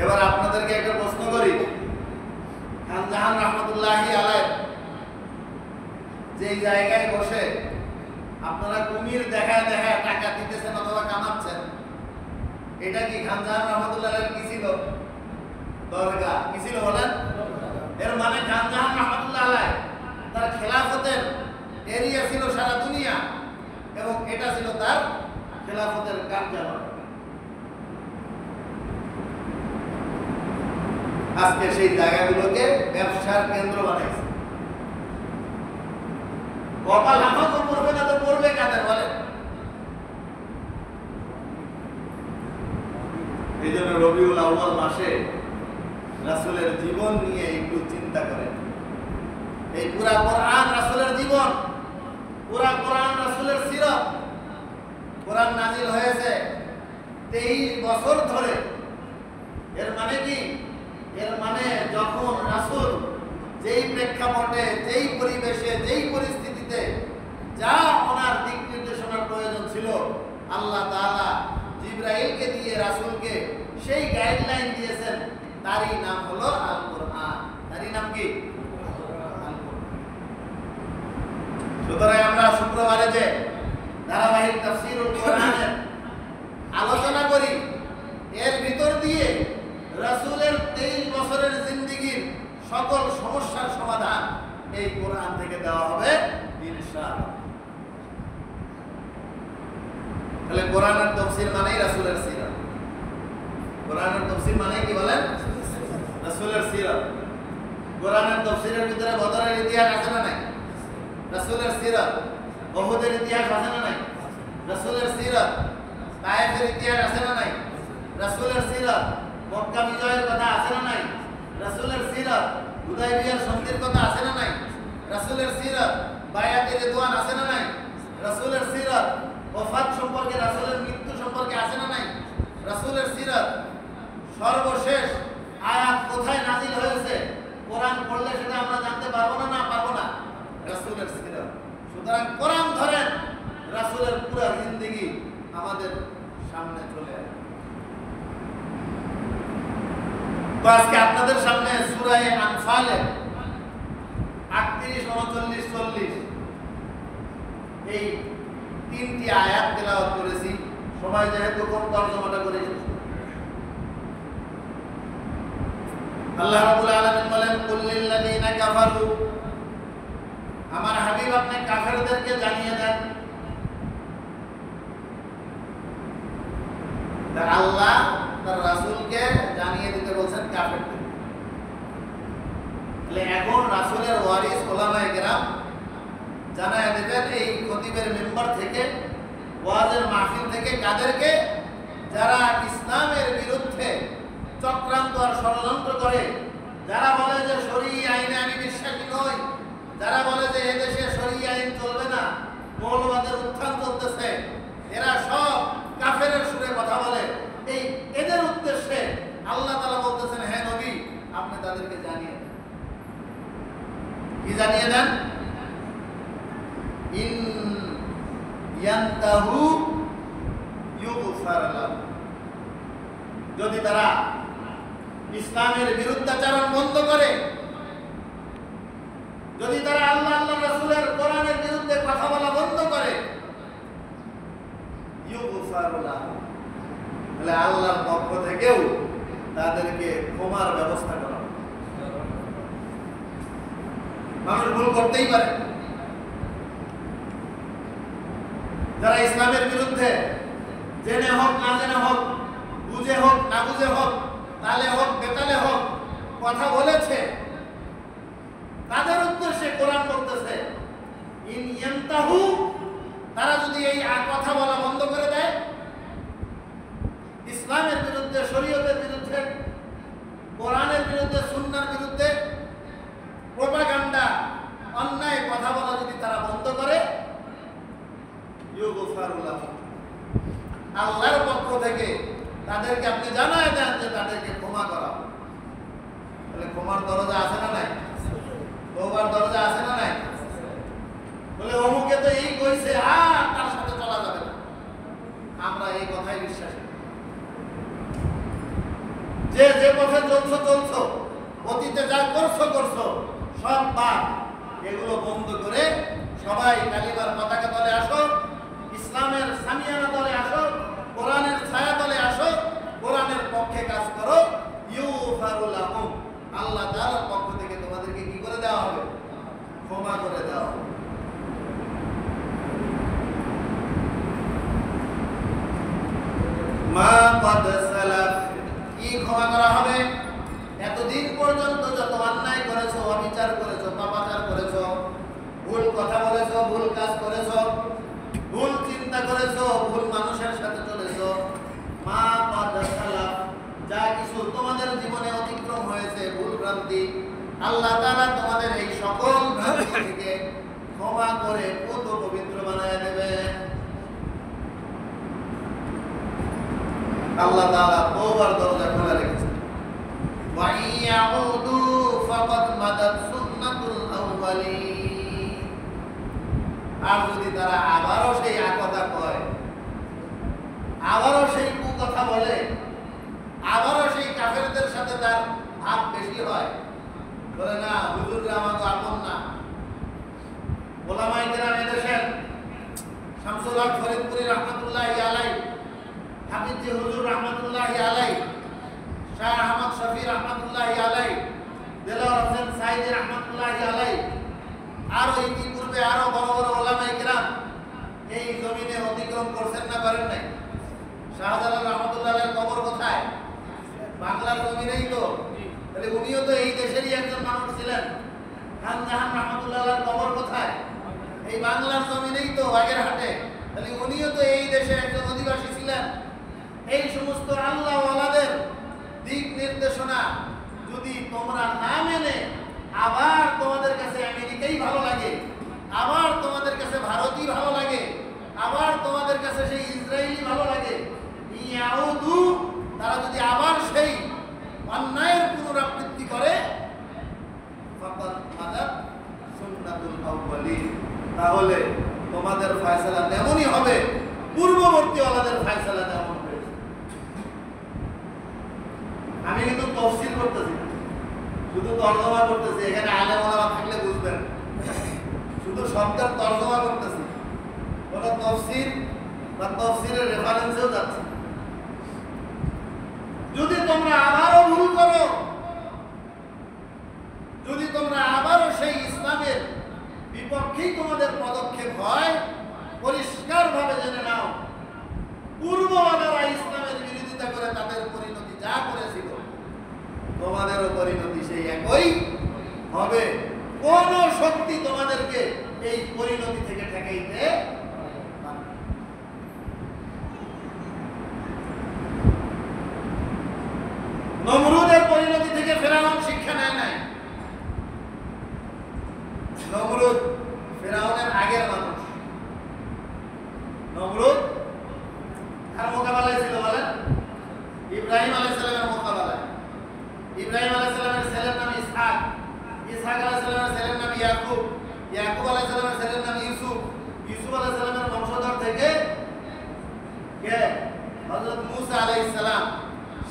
এবার আপনাদেরকে একটা প্রশ্ন করি। খান জাহান রহমতুল্লাহি আলাইহি যে জায়গায় বসে আপনারা কুমির দেখায় দেখায় টাকা দিতেছেন অথবা কামাচ্ছেন, এটা কি খান জাহান রহমতুল্লাহ আলাইহি কি ছিল? দরগা। কি ছিল বলেন? এর মানে খান জাহান রহমতুল্লাহ আলাইহি তার খেলাফতের এরিয়া ছিল সারা দুনিয়া এবং এটা ছিল তার খেলাফতের কার্যালয়। আজকে সেই জায়গাগুলোকে ব্যবসার কেন্দ্র বানাইছে। কপাল আমাকে পড়বে না তো পড়বে কাদের বলে? এই জন্য রবিউল আউয়াল মাসে রাসূলের জীবন নিয়ে একটু চিন্তা করেন। এই পুরা কোরআন রাসূলের জীবন, পুরা কোরআন রাসূলের সিরাত। কোরআন নাজিল হয়েছে 23 বছর ধরে। এর মানে কি? এর মানে যখন রাসূল যেই প্রেক্ষাপটে, যেই পরিবেশে, যেই পরিস্থিতিতে যা ওনার দিক নির্দেশনার প্রয়োজন ছিল, আল্লাহ তাআলা জিবরাইলকে দিয়ে রাসূলকে সেই গাইডলাইন দিয়েছেন। তারই নাম হলো আল কোরআন। তারই নাম কি? আল কোরআন। সুতরাং আমরা শুক্রবারে যে ধারাবাহিক তাফসীরুল কোরআনের আলোচনা করি, এর ভিতর দিয়ে রাসূলের 23 বছরের জিন্দেগীর সকল সমস্যার সমাধান এই কোরআন থেকে দেওয়া হবে ইনশাআল্লাহ। তাহলে কোরআনের তাফসীর মানেই রাসূলের সিরাত। কোরআনের তাফসীর মানে কি বলেন? রাসূলের সিরাত। কোরআনের তাফসীরের ভিতরে বদরের ইতিহাস আছে না নাই? রাসূলের সিরাত। উহুদের ইতিহাস আছে না নাই? রাসূলের সিরাত। তায়েফের ইতিহাস আছে না নাই? রাসূলের সিরাত। মক্কা বিজয়ের কথা আছে না নাই? রাসূলের সিরাত। হুদায়বিয়ার সন্ধির কথা আছে না নাই? রাসূলের সিরাত। বায়াতে রিদওয়ান আছে না নাই? রাসূলের সিরাত। ওফাত সম্পর্কে, রাসূলের মৃত্যু সম্পর্কে আছে না নাই? রাসূলের সিরাত। সর্বশেষ আয়াত কোথায় নাজিল হয়েছে কোরআন পড়লে সেটা আমরা জানতে পারবো না? না পারবো না? রাসূলের সিরাত। সুতরাং কোরআন ধরেন, রাসূলের পুরো জিন্দেগি আমাদের সামনে চলে আসে। তো আজকে আপনাদের সামনে সূরা আনফালের 38, 39, 40 এই 3টি আয়াত তেলাওয়াত করেছি। সবাই যেহেতু কোন তরজমাটা করেছে, আল্লাহ রাব্বুল আলামিন বলেন, কুল লিল্লাযিনা কাফারু, আমার হাবিব আপনি কাফেরদেরকে জানিয়ে দেন। আল্লাহ তার রাসূলকে জানিয়ে দিতে বলছেন কাফেরদের। তাহলে এখন রাসূলের ওয়ারিস উলামায়ে কেরাম জানায় দেবেন এই খতিবের মেম্বার থেকে, ওয়াজের মাহফিল থেকে, কাদেরকে? যারা ইসলামের বিরুদ্ধে চক্রান্ত আর ষড়যন্ত্র করে, যারা বলে যে শরঈ আইনে আমি বিশ্বাসী নই, যারা বলে যে এদেশে শরঈ আইন চলবে না, মৌলবাদের উত্থান চলতেছে, এরা সব কাফেরের সুরে কথা বলে। এই এদের উদ্দেশ্যে আল্লাহ তাআলা বলতেছেন, হ্যাঁ নবী আপনি তাদেরকে জানিয়ে দেন। কি জানিয়ে দেন? ইন ইয়ান্তাহু ইউগফার লাহুম, যদি তারা ইসলামের বিরুদ্ধাচরণ বন্ধ করে, যদি তারা আল্লাহ আল্লাহ রাসূলের কোরআনের বিরুদ্ধে কথা বলা বন্ধ করে, ইউগফার লাহুম, তাহলে আল্লাহর পক্ষ থেকেও তাদেরকে ক্ষমার ব্যবস্থা করা হবে। মানুষ ভুল করতেই পারে। যারা ইসলামের বিরুদ্ধে জেনে হোক না জেনে হোক, বুঝে হোক না বুঝে হোক, তালে হোক বেতালে হোক কথা বলেছে, তাদের উদ্দেশ্যে কোরআন বলতেছে, ইন ইয়ান্তাহু, তারা যদি এই কথা বলা বন্ধ করে দেয়, ইসলামের বিরুদ্ধে, শরীয়তের বিরুদ্ধে, কোরআনের বিরুদ্ধে, সুন্নাহর বিরুদ্ধে প্রোপাগান্ডা, অন্যায় কথা বলা যদি তারা বন্ধ করে, ইউগফারু লাহুম, আল্লাহর পক্ষ থেকে তাদেরকে আপনি জানায় দেন যে তাদেরকে ক্ষমা করা। তাহলে ক্ষমার দরজা আছে না নাই? তওবার দরজা আছে না নাই? বলে অমুকে তো এই কইছে, আর তার সাথে চলা যাবে না। আমরা এই কথাই বিশ্বাসী। যে যে পথে চলছো, অতীতে যা করছো, সব বাদ, এগুলো বন্ধ করে সবাই কালিমার পতাকা তলে আসো, ইসলামের সামিয়ানা তলে আসো, কোরআনের ছায়া তলে আসো, কোরআনের পক্ষে কাজ করো, ইউগফারু লাহুম, আল্লাহ তাআলার পক্ষ থেকে তোমাদেরকে কি করে দেওয়া হবে? ক্ষমা করে দেওয়া হবে। মা ক্বাদ সালাফ, কি ক্ষমা করা হবে? এতদিন পর্যন্ত যত অন্যায় করেছো, অবিচার করেছো, পাপাচার করেছো, ভুল কথা বলেছো, ভুল কাজ করেছো, ভুল চিন্তা করেছো, ভুল মানুষের সাথে চলেছো, মা পাদাসালা যা কিছু তোমাদের জীবনে অতিক্রম হয়েছে, ভুল ভ্রান্তি, আল্লাহ তাআলা তোমাদের এই সকল ভ্রান্তি থেকে ক্ষমা করে পুত পবিত্র বানায় দেবেন। আল্লাহ তাআলা তওবার দরজা খোলা রেখেছেন। ওয়া ইয়াউদু ফাকাদ মাদাত সুন্নাতুল আউয়ালিন। আর যদি তারা আবারও সেই কথা কয়, আবারও সেই কথা বলে, আবারও সেই কাফেরদের সাথে তার ভাব বেশি হয়, বলে না হুজুররা আমাকে আপন না, ওলামায়ে কেরাম এদেশের শামসুল হক ফরিদপুরি রাহমাতুল্লাহি আলাইহি, হাফিজ হুজুর রাহমাতুল্লাহি আলাইহি, শাহ আহমদ শফি রাহমাতুল্লাহি আলাইহি, দেলোয়ার হোসেন সাইদি রাহমাতুল্লাহি আলাইহি, আরো ইতিপূর্বে আরো বড় বড় ওলামায়ে কেরাম এই জমিনে অতিক্রম করছেন না করেন নাই? শাহজালাল রহমতুল্লাহের কবর কোথায়? বাংলার জমিনেই তো। তাহলে উনিও তো এই দেশেরই একজন মানুষ ছিলেন। খান জাহান রহমতুল্লাহের কবর কোথায়? এই বাংলার জমিনেই তো, বাগেরহাটে। তাহলে উনিও তো এই দেশে একজন অধিবাসী ছিলেন। এই সমস্ত আল্লাহ ওয়ালাদের দিক নির্দেশনা যদি তোমরা না মেনে আবার তোমাদের কাছে আমেরিকাই ভালো লাগে, আবার তোমাদের কাছে ভারতই ভালো লাগে, আবার তোমাদের কাছে সেই ইসরায়েলি ভালো লাগে, ইয়াউদু তারা যদি আবার সেই অন্যায়ের পুনরাবৃত্তি করে, ফাকাদ মাদাত সুন্নাতুল আউয়ালিন, তাহলে তোমাদের ফয়সালা তেমনই হবে পূর্ববর্তী ওয়ালাদের ফয়সালা তেমন হয়েছে। আমি কিন্তু তাফসীর করতেছি না, শুধু তরজমা করতেছি। এখানে আলেম ওলামা থাকলে বুঝবেন, শুধু শব্দের তরজমা করতেছি, কোনো তাফসীর বা তাফসীরের রেফারেন্সেও যাচ্ছে। যদি তোমরা আবারও ভুল করো, যদি তোমরা আবারও সেই ইসলামের বিপক্ষেই তোমাদের পদক্ষেপ হয়, পরিষ্কারভাবে জেনে নাও পূর্বওয়ালারা ইসলামের বিরোধিতা করে তাদের পরিণতি যা করেছিল, তোমাদেরও পরিণতি সেই একই হবে। কোন শক্তি তোমাদেরকে এই পরিণতি থেকে ঠেকাইতে পারবে না। নমরুদের পরিণতি থেকে ফেরাউন শিক্ষা নেয় নাই। নমরুদ ফেরাউনের আগের মানুষ। নমরুদ কার মোকাবেলায় ছিল বলেন? ইব্রাহিম আলাইহিস সালামের মোকাবেলায়। ইব্রাহিম আলাইহিস সালামের ছেলের নাম ইসহাক, ইসহাক আলাইহিস সালামের ছেলের নাম ইয়াকুব, ইয়াকুব আলাইহিস সালামের ছেলের নাম ইউসুফ, ইউসুফ আলাইহিস সালামের বংশধর থেকে কে? হযরত মূসা আলাইহিস সালাম।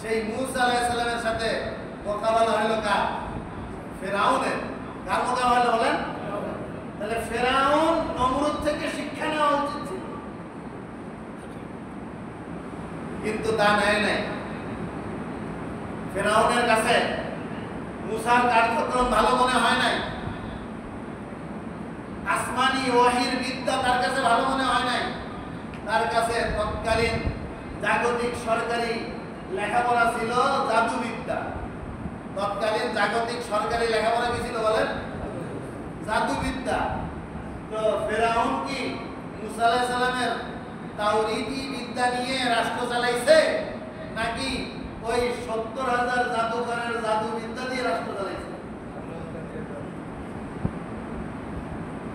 সেই মূসা আলাইহিস সালামের সাথে মোকাবেলা হলো কার? ফেরাউনের। কার মোকাবেলা বলেন? তাহলে ফেরাউন নমরুদ থেকে শিক্ষা নেওয়া উচিত ছিল, কিন্তু তা নেয় নাই। ফেরাউনের কাছে মূসার কার্যক্রম ভালো মনে হয় নাই, আসমানি ওয়াহির বিদ্যা তার কাছে ভালো মনে হয় নাই। তার কাছে তৎকালীন জাগতিক সরকারি লেখাপড়া ছিল জাদুবিদ্যা। তৎকালীন জাগতিক সরকারি লেখাপড়া কি ছিল বলেন? জাদুবিদ্যা। তো ফেরাউন কি মূসা আলাইহিস সালামের তাওরীতি বিদ্যা নিয়ে রাষ্ট্র চালাইছে, নাকি ওই ৭০,০০০ জাদুকরের জাদুবিদ্যা দিয়ে রাষ্ট্র চালাইছে?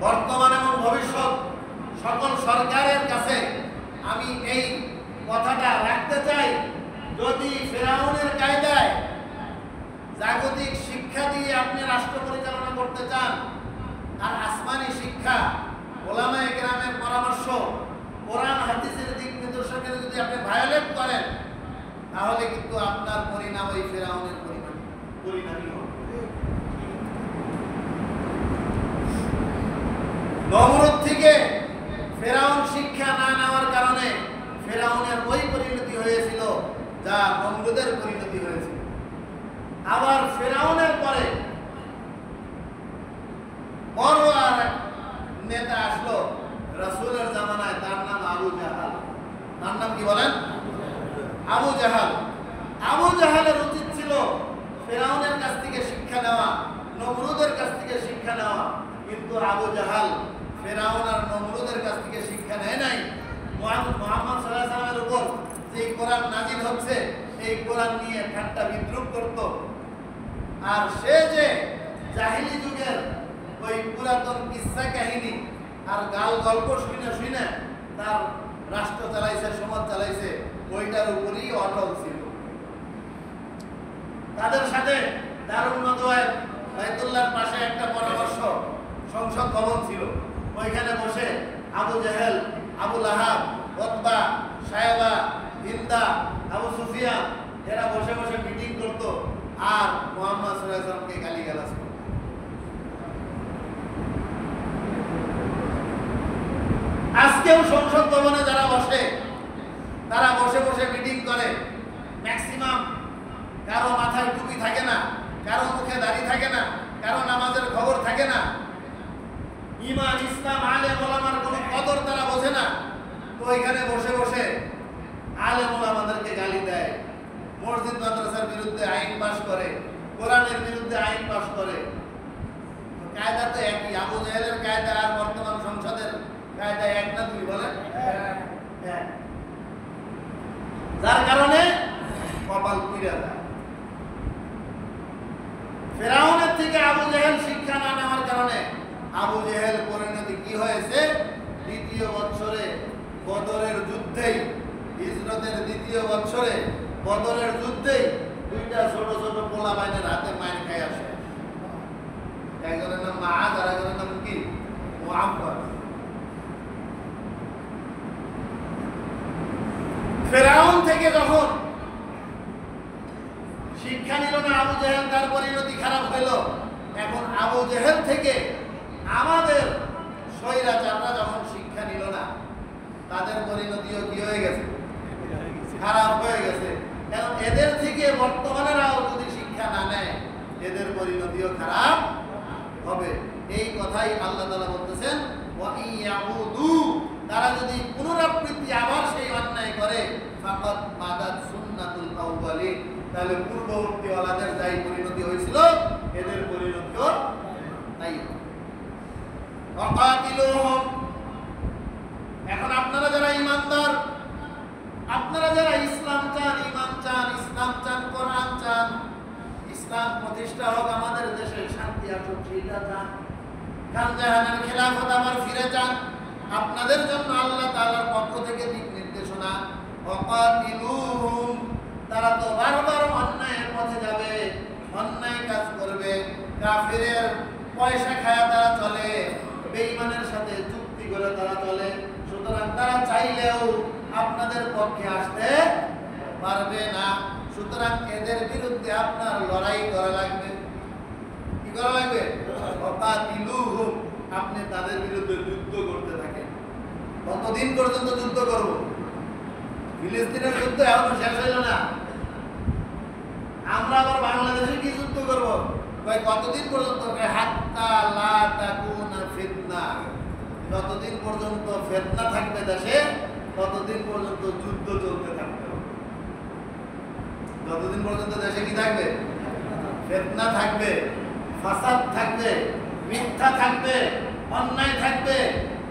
বর্তমান এবং ভবিষ্যৎ সকল সরকারের কাছে আমি এই কথাটা রাখতে চাই, যদি ফেরাউনের কায়দায় জাগতিক শিক্ষা দিয়ে আপনি রাষ্ট্র পরিচালনা করতে চান, আর আসমানি শিক্ষা, ওলামায়ে কেরামের পরামর্শ, কোরআন হাদিসের দিক নির্দেশকের যদি আপনি ভায়োলেট করেন, তাহলে কিন্তু আপনার পরিণাম ওই ফেরাউনের পরিণামই হবে। নমরুদ থেকে ফেরাউন শিক্ষা না নেওয়ার কারণে ফেরাউনের ওই পরিণতি হয়েছিল যা নমরুদের পরিণতি হয়েছিল। আবার ফেরাউনের পরে বড় আর নেতা আসলো রাসূলের জামানায়, তার নাম আবু জাহাল। তার নাম কি বলেন? আবু জাহাল। আবু জাহালের উচিত ছিল ফেরাউনের কাছ থেকে শিক্ষা নেওয়া, নমরুদের কাছ থেকে শিক্ষা নেওয়া। কিন্তু আবু জাহাল ফেরাউন আর নমরুদের কাছ থেকে শিক্ষা নেয় নাই। মুহাম্মদ সাল্লাল্লাহু আলাইহি ওয়াসাল্লামের উপর যে কোরআন নাজিল হচ্ছে এই কোরআন নিয়ে ঠাট্টা বিদ্রুপ করত। আর সে যে জাহিলি যুগের ওই পুরাতন কিসসা কাহিনী আর গাল গল্প শুনে শুনে তার রাষ্ট্র চালাইছে, সমাজ চালাইছে, ওইটার উপরই অটল ছিল। তাদের সাথে দারুন নদওয়ায় বাইতুল্লাহর পাশে একটা পরামর্শ সংসদ ভবন ছিল। ওইখানে বসে আবু জেহেল, আবু লাহাব, উতবা, সায়বা, হিন্দা, আবু সুফিয়ান এরা বসে বসে মিটিং করত আর মুহাম্মদ সাল্লাল্লাহু আলাইহি ওয়াসাল্লামকে গালিগালাজ করত। আজকেও সংসদ ভবনে যারা বসে তারা বসে বসে মিটিং করে। ম্যাক্সিমাম কারো মাথায় টুপি থাকে না, কারো মুখে দাড়ি থাকে না, কারো নামাজের খবর থাকে না, ঈমান ইসলাম আলেম ওলামার কোনো কদর তারা বোঝে না। তো এখানে বসে বসে আলেম ওলামাদেরকে গালি দেয়, মসজিদ মাদ্রাসার বিরুদ্ধে আইন পাশ করে, কোরআনের বিরুদ্ধে আইন পাশ করে। কায়দা তো একই। আবু জেহেলের কায়দা আর বর্তমান সংসদের কায়দা এক না দুই বলেন? যার কারণে কপাল পুড়ে যায়। ফেরাউনের থেকে আবু জেহেল শিক্ষা না নেওয়ার কারণে আবু জেহেল পরিণতি কি হয়েছে? দ্বিতীয় বছরে বদরের যুদ্ধেই, হিজরতের দ্বিতীয় বছরে বদরের যুদ্ধেই দুইটা ছোট ছোট পোলা বাইনের হাতে মাইর খাই আসে। একজনের নাম মাআদ আর একজনের নাম কি? মুআব্বাদ। ফেরাউন থেকে যখন শিক্ষা নিল না আবু জেহেল, তার পরিণতি খারাপ হইল। এখন আবু জেহেল থেকে আমাদের স্বৈরাচাররা যখন শিক্ষা নিল না তাদের পরিণতিও কি হয়ে গেছে? খারাপ হয়ে গেছে। কারণ এদের থেকে বর্তমানেরাও যদি শিক্ষা না নেয় এদের পরিণতিও খারাপ হবে। এই কথাই আল্লাহ তাআলা বলতেছেন, ওয়া ইয়াউদু, তারা যদি পুনরাবৃত্তি আবার সেই অন্যায় করে, ফাকাদ মাদাত সুন্নাতুল আউয়ালিন, তাহলে পূর্ববর্তী ওয়ালাদের যাই পরিণতি হয়েছিল এদের পরিণতিও তাই হবে। ওয়াকাতিলুহুম, এখন আপনারা যারা ঈমানদার, আপনারা যারা ইসলাম চান, ঈমান চান, ইসলাম চান, কোরআন চান, ইসলাম প্রতিষ্ঠা হোক আমাদের দেশে, শান্তি আসুক সেটা চান, খানজাহানের খেলাফত আবার ফিরে চান, আপনাদের জন্য আল্লাহ তাআলার পক্ষ থেকে দিক নির্দেশনা। ওয়াকাতিলুহুম, তারা তো বারবার অন্যায়ের পথে যাবে, অন্যায় কাজ করবে, কাফিরের পয়সা খায়া তারা চলে, বেঈমানের সাথে চুক্তি করে তারা চলে। সুতরাং তারা চাইলেও আপনাদের পক্ষে আসতে পারবে না। সুতরাং এদের বিরুদ্ধে আপনার লড়াই করা লাগবে। কি করা লাগবে? ওয়াকাতিলুহুম, আপনি তাদের বিরুদ্ধে যুদ্ধ করতে থাকেন। কতদিন পর্যন্ত যুদ্ধ করব? ফিলিস্তিনের যুদ্ধ এখনো শেষ হইল না। আমরা আবার বাংলাদেশে কি যুদ্ধ করব? কতদিন পর্যন্ত? হাত্তা লা তাকুনা ফিতনা, যতদিন পর্যন্ত ফিতনা থাকবে দেশে ততদিন পর্যন্ত যুদ্ধ চলতে থাকবে। যতদিন পর্যন্ত দেশে কি থাকবে? ফিতনা থাকবে, ফাসাদ থাকবে, মিথ্যা থাকবে, অন্যায় থাকবে,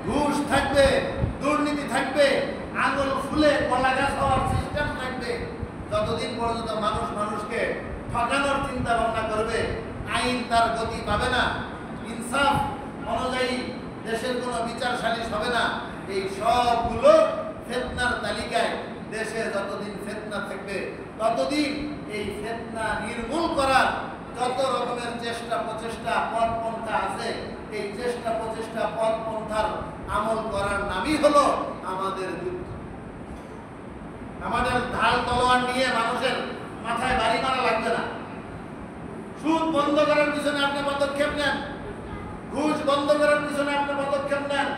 ঘুষ থাকবে, দুর্নীতি থাকবে, আঙুল ফুলে কলা গাছ হওয়ার সিস্টেম থাকবে। যতদিন পর্যন্ত মানুষ মানুষকে ঠকানোর চিন্তা ভাবনা করবে, আইন তার গতি পাবে না, ইনসাফ অনুযায়ী দেশের কোনো বিচার সালিশ হবে না। এই সবগুলো ফিতনার তালিকায়। দেশে যতদিন ফিতনা থাকবে ততদিন এই ফিতনা নির্মূল করার যত রকমের চেষ্টা প্রচেষ্টা পথ পন্থা আছে, এই চেষ্টা প্রচেষ্টা পথ পন্থার আমল করার নামই হলো আমাদের যুদ্ধ। আমাদের ঢাল তলোয়ার নিয়ে মানুষের মাথায় বাড়ি মারা লাগবে না। সুদ বন্ধ করার পিছনে আপনি পদক্ষেপ নেন, ঘুষ বন্ধ করার পিছনে আপনি পদক্ষেপ নেন,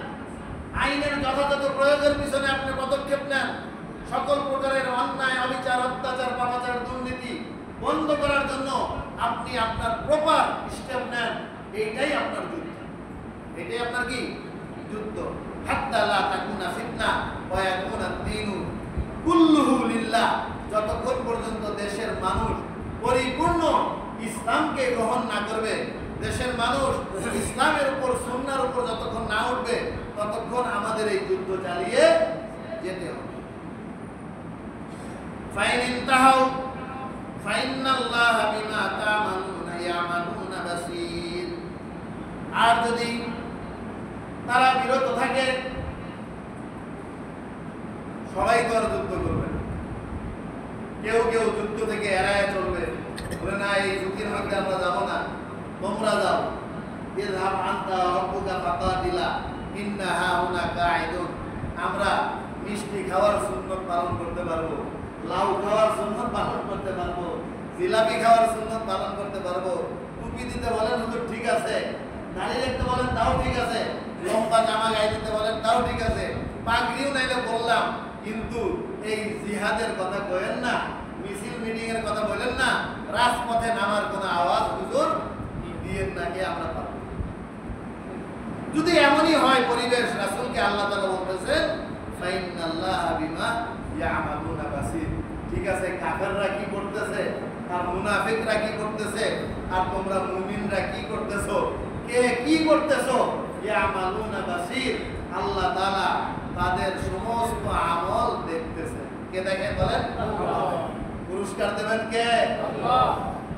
আইনের যথাযথ প্রয়োগের পিছনে আপনি পদক্ষেপ নেন, সকল প্রকারের অন্যায়, অবিচার, অত্যাচার, পাপাচার, দুর্নীতি বন্ধ করার জন্য আপনি আপনার প্রপার স্টেপ নেন। এইটাই আপনার যুদ্ধ, এটাই আপনার কি যুদ্ধ। হাত্তা লা তাকুনা ফিতনা ওয়া ইয়াকুনা দ্বীনু কুল্লুহু লিল্লাহ, যতক্ষণ পর্যন্ত দেশের মানুষ পরিপূর্ণ ইসলামকে গ্রহণ না করবে, দেশের মানুষ ইসলামের উপর সুন্নাহর উপর যতক্ষণ না উঠবে ততক্ষণ আমাদের এই যুদ্ধ চালিয়ে যেতে হবে। ফাইন ইনতাহাউ ফাইন্নাল্লাহা বিমা তা'মালুনা ইয়ামালুনা বাসীর। আর যদি তারা বিরত থাকে, সবাই তো আর যুদ্ধ করবে না, কেউ কেউ যুদ্ধ থেকে এড়ায় চলবে, বলে না এই যুদ্ধের মধ্যে আমরা যাবো না, তোমরা যাও। ইযহাব আনতা রাব্বুকা ফাকাতিলা ইন্না হাউনা কাঈদুন। আমরা মিষ্টি খাওয়ার সুন্নাত পালন করতে পারবো, লাউ খাওয়ার সুন্নাত পালন করতে পারবো, জিলাপি খাওয়ার সুন্নাত পালন করতে পারবো। টুপি দিতে বলেন হুজুর ঠিক আছে, দাড়ি রাখতে বলেন তাও ঠিক আছে, লম্বা জামা গায়ে দিতে বলেন তাও ঠিক আছে, পাগড়িও নাইলে বললাম, কিন্তু এই জিহাদের কথা কইেন না, মিছিল মিটিং এর কথা বলেন না, রাজপথে নামার কোন আওয়াজ হুজুর দিয়েন না, কে আমরা পারবো। যদি এমনই হয় পরিবেশ, রাসূলকে আল্লাহ তাআলা বলতেছেন ফাইন্নাল্লাহা বিমা ইয়ামালুনা বাসীর। ঠিক আছে, কাফেররা কি করতেছে আর মুনাফিকরা কি করতেছে আর তোমরা মুমিনরা কি করতেছো, কে কি করতেছো, ইয়ামালুনা বাসীর। আল্লাহ তাআলা তাদের সমস্ত আমল দেখতেছেন। কে দেখেন বলেন? আল্লাহ। পুরস্কার দেবেন কে? আল্লাহ।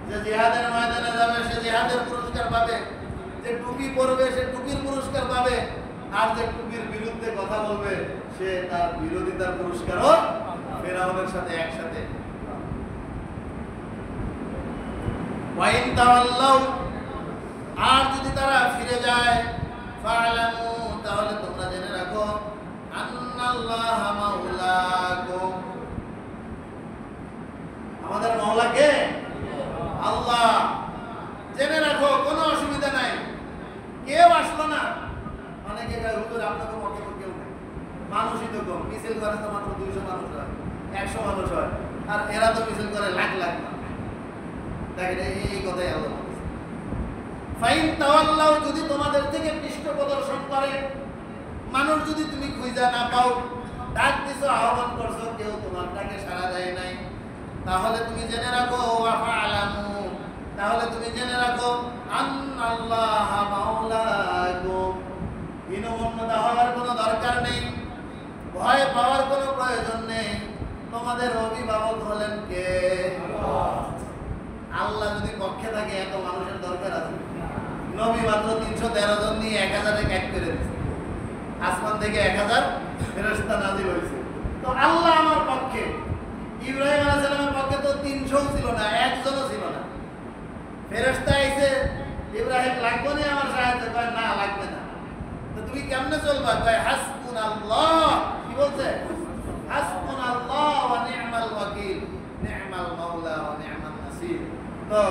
যে জিহাদের ময়দানে যাবে সে জিহাদের পুরস্কার পাবে, যে টুপি পরবে সে টুপির পুরস্কার পাবে, আর যে টুপির বিরুদ্ধে কথা বলবে সে তার বিরোধিতার পুরস্কারও ফিরআউনের সাথে একসাথে। ওয়াইন তাওয়াল্লাউ, আর যদি তারা ফিরে যায়, ফা'লামু, তাহলে তোমরা জেনে রাখো আন্নাল্লাহা মাওলাকুম, আমাদের মাওলা কে? আল্লাহ। জেনে রাখো, কোনো অসুবিধা নাই, কেউ আসলো না। অনেকে হুজুর আপনাকে পক্ষে কেউ নেই, মানুষই তো কম, মিছিল করে তো মাত্র 200 মানুষ হয়, 100 মানুষ হয়, আর এরা তো মিছিল করে লাখ লাখ মানুষ। দেখেন এই কথাই আল্লাহ বলেছে। ফাইন তাওয়াল্লাউ, যদি তোমাদের থেকে পৃষ্ঠ প্রদর্শন করে, মানুষ যদি তুমি খুঁজা না পাও, ডাক দিছো, আহ্বান করছো, কেউ তোমার ডাকে সাড়া দেয় নাই, তাহলে তুমি জেনে রাখো ওয়াফালামু, তাহলে তুমি জেনে রাখো আন্নাল্লাহা মাওলাকুম। হীনমন্যতা হওয়ার কোনো দরকার নেই, ভয় পাওয়ার কোনো প্রয়োজন নেই। তোমাদের অভিভাবক হলেন কে? আল্লাহ। আল্লাহ যদি পক্ষে থাকে এত মানুষের দরকার আছে? নবী মাত্র 313 জন নিয়ে 1000-এ এক করে দিয়েছে, আসমান থেকে 1000 ফেরেশতা নাযিল হয়েছে। তো আল্লাহ আমার পক্ষে, ইব্রাহিম আলাইহিস সালামের পক্ষে তো 300 ছিল না, একজনও ছিল না। ফেরেশতা আইছে, ইব্রাহিম লাগবে না আমার সাহায্য? কয় না, লাগবে না। তো তুমি কেমনে চলবা? কয় হাসবুনাল্লাহ। কি বলছে? হাসবুনাল্লাহ ওয়া নি'মাল ওয়াকিল, নি'মাল মাওলা ওয়া নি'মান নাসির। তো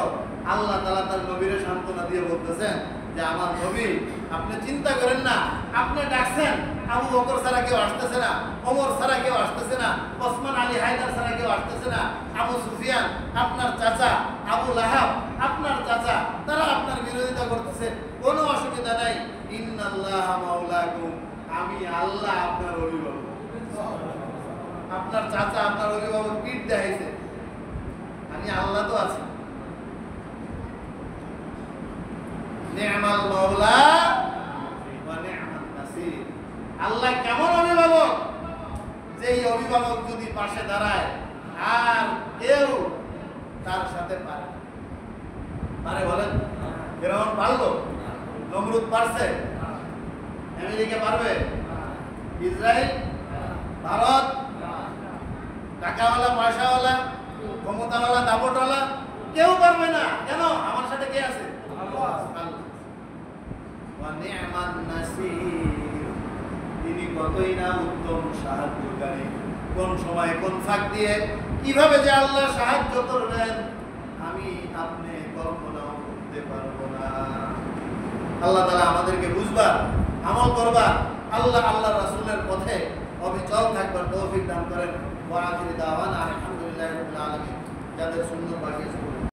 আল্লাহ তাআলা তার নবীকে সান্ত্বনা দিয়ে বলতেছেন যে আমার নবী, আপনি চিন্তা করেন না, আপনি ডাকছেন, আবু বকর ছাড়া কেউ আসতেছে না, ওমর ছাড়া কেউ আসতেছে না, ওসমান আলী হায়দার ছাড়া কেউ আসতেছে না, আবু সুফিয়ান আপনার চাচা, আবু লাহাব আপনার চাচা, তারা আপনার বিরোধিতা করতেছে, কোনো অসুবিধা নাই। ইন্নাল্লাহা মাওলাকুম, আমি আল্লাহ আপনার অভিভাবক। আপনার চাচা আপনার অভিভাবক পিঠ দেখাইছে, আমি আল্লাহ তো আছি। নি'মাল মাওলা ওয়া নি'মান নাসির। আল্লাহ কেমন অভিভাবক, যেই অভিভাবক যদি পাশে দাঁড়ায় আর কেউ তার সাথে পারে। পারে বলেন? ফিরআউন পারলো? নমরুদ পারছে? আমেরিকা পারবে? ইসরায়েল? ভারত? টাকাওয়ালা, পয়সাওয়ালা, ক্ষমতাওয়ালা, দাপটওয়ালা কেউ পারবে না। কেন? আমার সাথে কে আছে? আল্লাহ। ওয়া নি'মান নাসির, তিনি কতই না উত্তম সাহায্যকারী। কোন সময় কোন ফাঁক দিয়ে কিভাবে যে আল্লাহ সাহায্য করবেন আমি আপনি কল্পনাও করতে পারবো না। আল্লাহ তাআলা আমাদেরকে বুঝবার, আমল করবার, আল্লাহ রাসূলের পথে অবিচল থাকবার তৌফিক দান করেন। ওয়া আখিরু দাওয়ানা আলহামদুলিল্লাহি রাব্বিল আলামিন। যাদের সুন্দর বাকি আছে